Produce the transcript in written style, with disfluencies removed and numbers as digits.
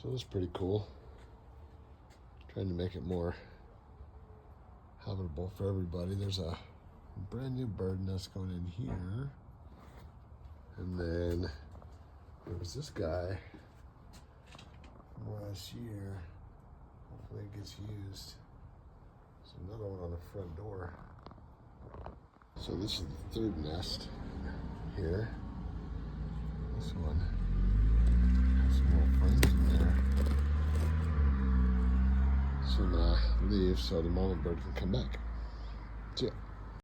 So it's pretty cool. Trying to make it more habitable for everybody. There's a brand new bird nest going in here. And then there was this guy last year. Hopefully it gets used. There's another one on the front door. So this is the third nest here. This one has some more friends in there. So I'm gonna leave so the mama bird can come back. See ya.